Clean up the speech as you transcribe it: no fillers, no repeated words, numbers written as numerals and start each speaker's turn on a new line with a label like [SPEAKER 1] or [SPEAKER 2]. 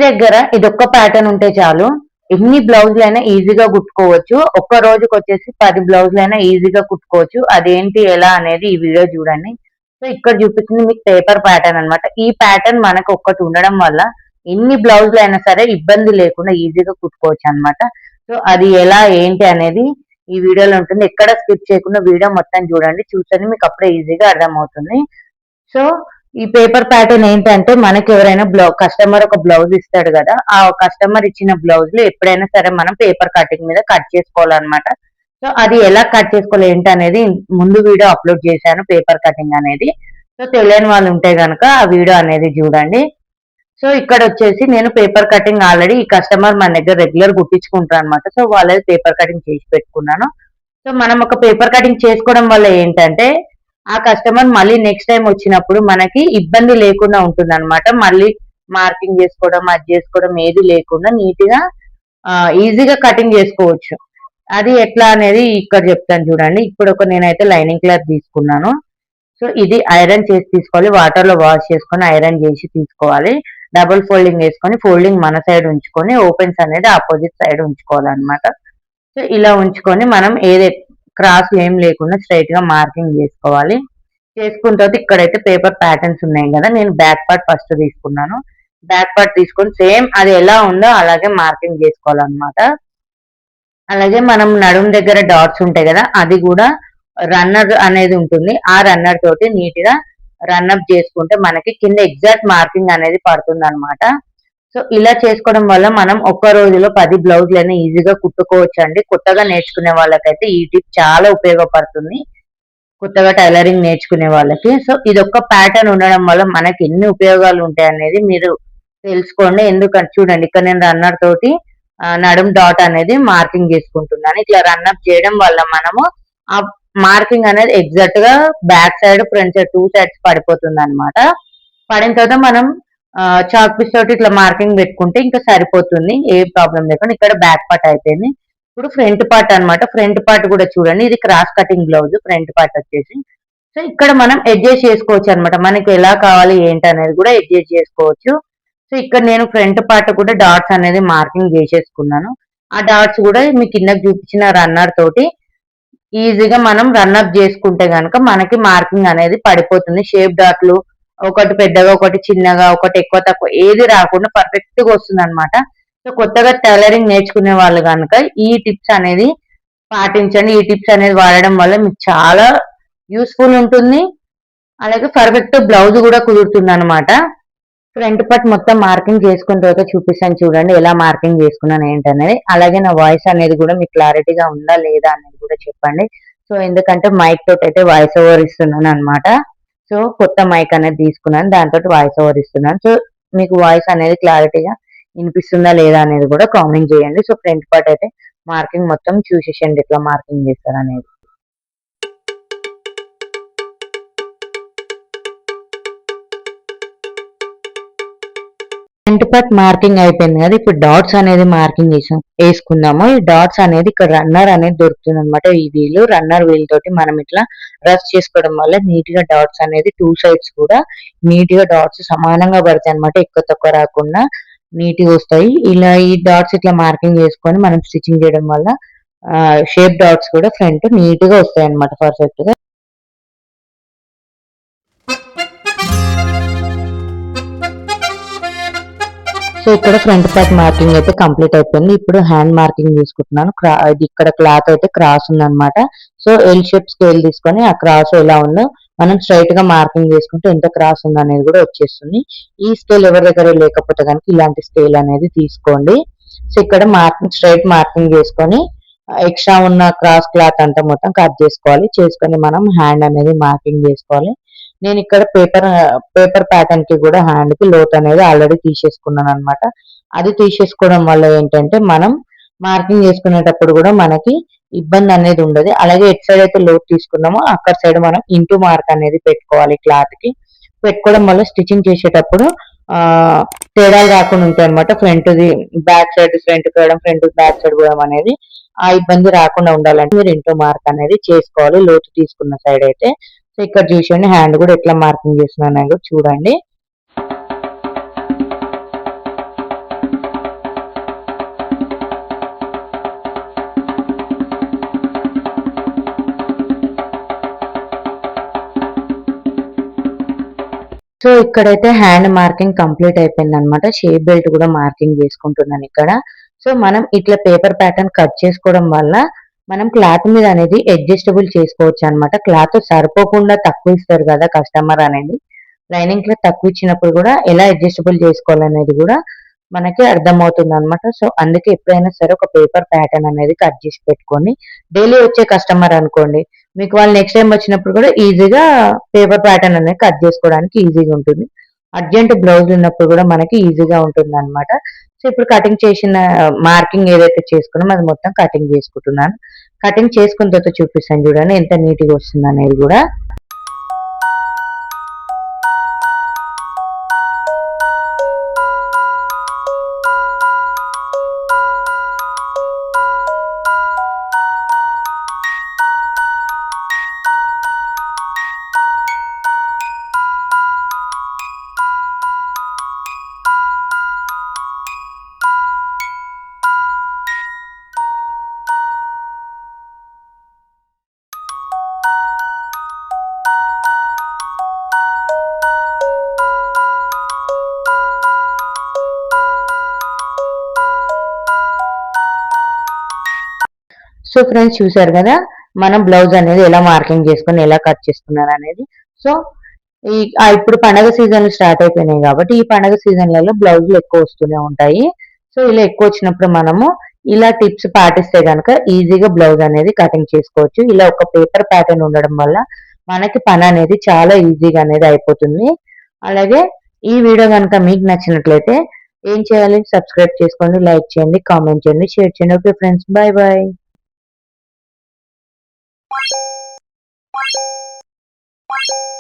[SPEAKER 1] దగ్గర ఇదొక్క ప్యాటర్న్ ఉంటే చాలు, ఎన్ని బ్లౌజులైనా ఈజీగా కుట్టుకోవచ్చు. ఒక్క రోజుకి వచ్చేసి 10 బ్లౌజులైనా ఈజీగా కుట్టుకోవచ్చు. అదేంటి ఎలా అనేది ఈ వీడియో చూడండి. సో ఇక్కడ చూపిస్తుంది మీకు పేపర్ ప్యాటర్న్ అన్నమాట. ఈ ప్యాటర్న్ మనకు ఒక్కటి ఉండడం వల్ల ఎన్ని బ్లౌజులైనా సరే ఇబ్బంది లేకుండా ఈజీగా కుట్టుకోవచ్చు అన్నమాట. సో అది ఎలా ఏంటి అనేది ఈ వీడియోలో ఉంటుంది. ఎక్కడ స్కిప్ చేయకుండా వీడియో మొత్తం చూడండి. చూస్తేనే మీకు అప్పుడే ఈజీగా అర్థమవుతుంది. సో ఈ పేపర్ ప్యాటర్న్ ఏంటంటే, మనకి ఎవరైనా కస్టమర్ ఒక బ్లౌజ్ ఇస్తాడు కదా, ఆ కస్టమర్ ఇచ్చిన బ్లౌజ్ లో ఎప్పుడైనా సరే మనం పేపర్ కటింగ్ మీద కట్ చేసుకోవాలన్నమాట. సో అది ఎలా కట్ చేసుకోవాలి ఏంటి అనేది ముందు వీడియో అప్లోడ్ చేశాను, పేపర్ కటింగ్ అనేది. సో తెలియని వాళ్ళు ఉంటే గనక ఆ వీడియో అనేది చూడండి. సో ఇక్కడ వచ్చేసి నేను పేపర్ కటింగ్ ఆల్రెడీ ఈ కస్టమర్ మన దగ్గర రెగ్యులర్ కుట్టించుకుంటారు అనమాట. సో వాళ్ళది పేపర్ కటింగ్ చేసి పెట్టుకున్నాను. సో మనం ఒక పేపర్ కటింగ్ చేసుకోవడం వల్ల ఏంటంటే, ఆ కస్టమర్ మళ్ళీ నెక్స్ట్ టైం వచ్చినప్పుడు మనకి ఇబ్బంది లేకుండా ఉంటుంది అనమాట. మళ్ళీ మార్కింగ్ చేసుకోవడం, అది చేసుకోవడం ఏది లేకుండా నీట్ గా ఈజీగా కటింగ్ చేసుకోవచ్చు. అది ఎట్లా అనేది ఇక్కడ చెప్తాను చూడండి. ఇప్పుడు నేనైతే లైనింగ్ క్లాత్ తీసుకున్నాను. సో ఇది ఐరన్ చేసి తీసుకోవాలి, వాటర్ లో వాష్ చేసుకొని ఐరన్ చేసి తీసుకోవాలి. డబుల్ ఫోల్డింగ్ వేసుకొని, ఫోల్డింగ్ మన సైడ్ ఉంచుకొని, ఓపెన్స్ అనేది ఆపోజిట్ సైడ్ ఉంచుకోవాలన్నమాట. సో ఇలా ఉంచుకొని మనం ఏది క్రాస్ ఏం లేకుండా స్ట్రైట్ గా మార్కింగ్ చేసుకోవాలి. చేసుకున్న తర్వాత ఇక్కడైతే పేపర్ ప్యాటర్న్స్ ఉన్నాయి కదా, నేను బ్యాక్ పార్ట్ ఫస్ట్ తీసుకున్నాను. బ్యాక్ పార్ట్ తీసుకొని సేమ్ అది ఎలా ఉందో అలాగే మార్కింగ్ చేసుకోవాలన్నమాట. అలాగే మనం నడుము దగ్గర డాట్స్ ఉంటాయి కదా, అది కూడా రన్నర్ అనేది ఉంటుంది. ఆ రన్నర్ తోటి నీట్ గా రన్అప్ చేసుకుంటే మనకి కింద ఎగ్జాక్ట్ మార్కింగ్ అనేది పడుతుంది అనమాట. సో ఇలా చేసుకోవడం వల్ల మనం ఒక్క రోజులో 10 బ్లౌజులైనా ఈజీగా కుట్టుకోవచ్చు అండి. కొత్తగా నేర్చుకునే వాళ్ళకైతే ఈ టిప్ చాలా ఉపయోగపడుతుంది, కొత్తగా టైలరింగ్ నేర్చుకునే వాళ్ళకి. సో ఇది ఒక్క ప్యాటర్న్ ఉండడం వల్ల మనకి ఎన్ని ఉపయోగాలు ఉంటాయి అనేది మీరు తెలుసుకోండి. ఎందుకంటే చూడండి, ఇక్కడ నేను రన్నర్ తోటి నడుం డాట్ అనేది మార్కింగ్ చేసుకుంటున్నాను. ఇట్లా రన్అప్ చేయడం వల్ల మనము ఆ మార్కింగ్ అనేది ఎగ్జాక్ట్ గా back side, front side 2 sides పడిపోతుంది అనమాట. పడిన తర్వాత మనం చాక్ పీస్ తోటి ఇట్లా మార్కింగ్ పెట్టుకుంటే ఇంకా సరిపోతుంది, ఏ ప్రాబ్లం లేకుండా. ఇక్కడ బ్యాక్ పార్ట్ అయిపోయింది. ఇప్పుడు ఫ్రంట్ పార్ట్ అన్నమాట. ఫ్రంట్ పార్ట్ కూడా చూడండి, ఇది cross cutting blouse. Front part వచ్చేసి సో ఇక్కడ మనం అడ్జస్ట్ చేసుకోవచ్చు అనమాట. మనకి ఎలా కావాలి ఏంటి అనేది కూడా అడ్జస్ట్ చేసుకోవచ్చు. సో ఇక్కడ నేను ఫ్రంట్ పార్ట్ కూడా డాట్స్ అనేది మార్కింగ్ చేసేసుకున్నాను. ఆ డాట్స్ కూడా మీ కిందకి చూపించిన రన్నర్ తోటి ఈజీగా మనం రన్అప్ చేసుకుంటే గనక మనకి మార్కింగ్ అనేది పడిపోతుంది. షేప్ డాట్లు ఒకటి పెద్దగా, ఒకటి చిన్నగా, ఒకటి ఎక్కువ తక్కువ ఏది రాకుండా పర్ఫెక్ట్ గా వస్తుంది అనమాట. సో కొత్తగా టైలరింగ్ నేర్చుకునే వాళ్ళు కనుక ఈ టిప్స్ అనేది పాటించండి. ఈ టిప్స్ అనేది వాడడం వల్ల మీకు చాలా యూస్ఫుల్ ఉంటుంది. అలాగే పర్ఫెక్ట్ బ్లౌజ్ కూడా కుదురుతుంది అనమాట. ఫ్రంట్ పార్ట్ మొత్తం మార్కింగ్ చేసుకున్న తర్వాత చూపిస్తాను చూడండి ఎలా మార్కింగ్ చేసుకున్నాను ఏంటనేది. అలాగే నా వాయిస్ అనేది కూడా మీకు క్లారిటీగా ఉందా లేదా అనేది కూడా చెప్పండి. సో ఎందుకంటే మైక్ తోటి అయితే వాయిస్ ఓవర్ ఇస్తున్నాను అనమాట. సో కొత్త మైక్ అనేది తీసుకున్నాను, దాంతో వాయిస్ ఓవర్ ఇస్తున్నాను. సో మీకు వాయిస్ అనేది క్లారిటీగా వినిపిస్తుందా లేదా అనేది కూడా కామెంట్ చేయండి. సో ఫ్రంట్ పార్ట్ అయితే మార్కింగ్ మొత్తం చూసేసండి ఎట్లా మార్కింగ్ చేస్తారు అనేది. ఫ్రంట్ పార్ట్ మార్కింగ్ అయిపోయింది కదా, ఇప్పుడు డాట్స్ అనేది మార్కింగ్ వేసుకుందాము. ఈ డాట్స్ అనేది ఇక్కడ రన్నర్ అనేది దొరుకుతుంది అనమాట. ఈ వీలు రన్నర్ వీల్ తోటి మనం ఇట్లా రఫ్ చేసుకోవడం వల్ల నీట్ గా డాట్స్ అనేది 2 సైడ్స్ కూడా నీట్ గా డాట్స్ సమానంగా పడతాయి అనమాట. ఎక్కువ తక్కువ రాకుండా నీట్ గా వస్తాయి. ఇలా ఈ డాట్స్ ఇట్లా మార్కింగ్ చేసుకొని మనం స్టిచ్చింగ్ చేయడం వల్ల షేప్ డాట్స్ కూడా ఫ్రంట్ నీట్ గా వస్తాయి అనమాట, పర్ఫెక్ట్ గా. సో ఇక్కడ ఫ్రంట్ పార్ట్ మార్కింగ్ అయితే కంప్లీట్ అయిపోయింది. ఇప్పుడు హ్యాండ్ మార్కింగ్ తీసుకుంటున్నాను. ఇది ఇక్కడ క్లాత్ అయితే క్రాస్ ఉందన్నమాట. సో ఎల్ షేప్ స్కేల్ తీసుకొని ఆ క్రాస్ ఎలా ఉందో మనం స్ట్రైట్ గా మార్కింగ్ చేసుకుంటే ఎంత క్రాస్ ఉంది అనేది కూడా వచ్చేస్తుంది. ఈ స్కేల్ ఎవరి దగ్గర లేకపోతే కనుక ఇలాంటి స్కేల్ అనేది తీసుకోండి. సో ఇక్కడ మార్కింగ్ స్ట్రైట్ మార్కింగ్ చేసుకొని ఎక్స్ట్రా ఉన్న క్రాస్ క్లాత్ అంతా మొత్తం కట్ చేసుకోవాలి. చేసుకొని మనం హ్యాండ్ అనేది మార్కింగ్ చేసుకోవాలి. నేను ఇక్కడ పేపర్ ప్యాటర్న్ కి కూడా హ్యాండ్ కి లోత్ అనేది ఆల్రెడీ తీసేసుకున్నాను అనమాట. అది తీసేసుకోవడం వల్ల ఏంటంటే మనం మార్కింగ్ చేసుకునేటప్పుడు కూడా మనకి ఇబ్బంది అనేది ఉండదు. అలాగే ఎట్ సైడ్ అయితే లోత్ తీసుకున్నామో అక్కడ సైడ్ మనం ఇంటూ మార్క్ అనేది పెట్టుకోవాలి. క్లాత్ కి పెట్టుకోవడం వల్ల స్టిచ్చింగ్ చేసేటప్పుడు తేడాలు రాకుండా ఉంటాయి అనమాట. Front the back side front పోయడం, ఫ్రంట్ బ్యాక్ సైడ్ పోయడం అనేది ఆ ఇబ్బంది రాకుండా ఉండాలంటే మీరు ఇంటూ మార్క్ అనేది చేసుకోవాలి లోతు తీసుకున్న సైడ్ అయితే. సో ఇక్కడ చూసండి హ్యాండ్ కూడా ఎట్లా మార్కింగ్ చేస్తున్నాను చూడండి. సో ఇక్కడైతే హ్యాండ్ మార్కింగ్ కంప్లీట్ అయిపోయింది అనమాట. షేప్ బెల్ట్ కూడా మార్కింగ్ చేసుకుంటున్నాను ఇక్కడ. సో మనం ఇట్లా పేపర్ ప్యాటర్న్ కట్ చేసుకోవడం వల్ల మనం క్లాత్ మీద అనేది అడ్జస్టబుల్ చేసుకోవచ్చు అనమాట. క్లాత్ సరిపోకుండా తక్కువ ఇస్తారు కదా కస్టమర్ అనేది. లైనింగ్ క్లాత్ తక్కువ ఇచ్చినప్పుడు కూడా ఎలా అడ్జస్టబుల్ చేసుకోవాలనేది కూడా మనకి అర్థమవుతుంది అనమాట. సో అందుకే ఎప్పుడైనా సరే ఒక పేపర్ ప్యాటర్న్ అనేది కట్ చేసి పెట్టుకొని, డైలీ వచ్చే కస్టమర్ అనుకోండి, మీకు వాళ్ళు నెక్స్ట్ టైం వచ్చినప్పుడు కూడా ఈజీగా పేపర్ ప్యాటర్న్ అనేది కట్ చేసుకోవడానికి ఈజీగా ఉంటుంది. అర్జెంట్ బ్లౌజ్ ఉన్నప్పుడు కూడా మనకి ఈజీగా ఉంటుంది అనమాట. సో ఇప్పుడు కటింగ్ చేసిన మార్కింగ్ ఏదైతే చేసుకున్నామో అది మొత్తం కటింగ్ చేసుకుంటున్నాను. కటింగ్ చేసుకున్న తర్వాత చూపిస్తాను చూడండి ఎంత నీట్గా వస్తుంది అనేది కూడా. సో ఫ్రెండ్స్ చూసారు కదా మనం బ్లౌజ్ అనేది ఎలా మార్కింగ్ చేసుకుని ఎలా కట్ చేసుకున్నారు అనేది. సో ఇప్పుడు పండగ సీజన్లు స్టార్ట్ అయిపోయినాయి కాబట్టి ఈ పండగ సీజన్లలో బ్లౌజులు ఎక్కువ వస్తూనే ఉంటాయి. సో ఇలా ఎక్కువ వచ్చినప్పుడు మనము ఇలా టిప్స్ పాటిస్తే కనుక ఈజీగా బ్లౌజ్ అనేది కటింగ్ చేసుకోవచ్చు. ఇలా ఒక పేపర్ ప్యాటర్న్ ఉండడం వల్ల మనకి పని అనేది చాలా ఈజీగా అనేది అయిపోతుంది. అలాగే ఈ వీడియో కనుక మీకు నచ్చినట్లయితే ఏం చేయాలి, సబ్స్క్రైబ్ చేసుకోండి, లైక్ చేయండి, కామెంట్ చేయండి, షేర్ చేయండి. Okay friends, bye bye.
[SPEAKER 2] What?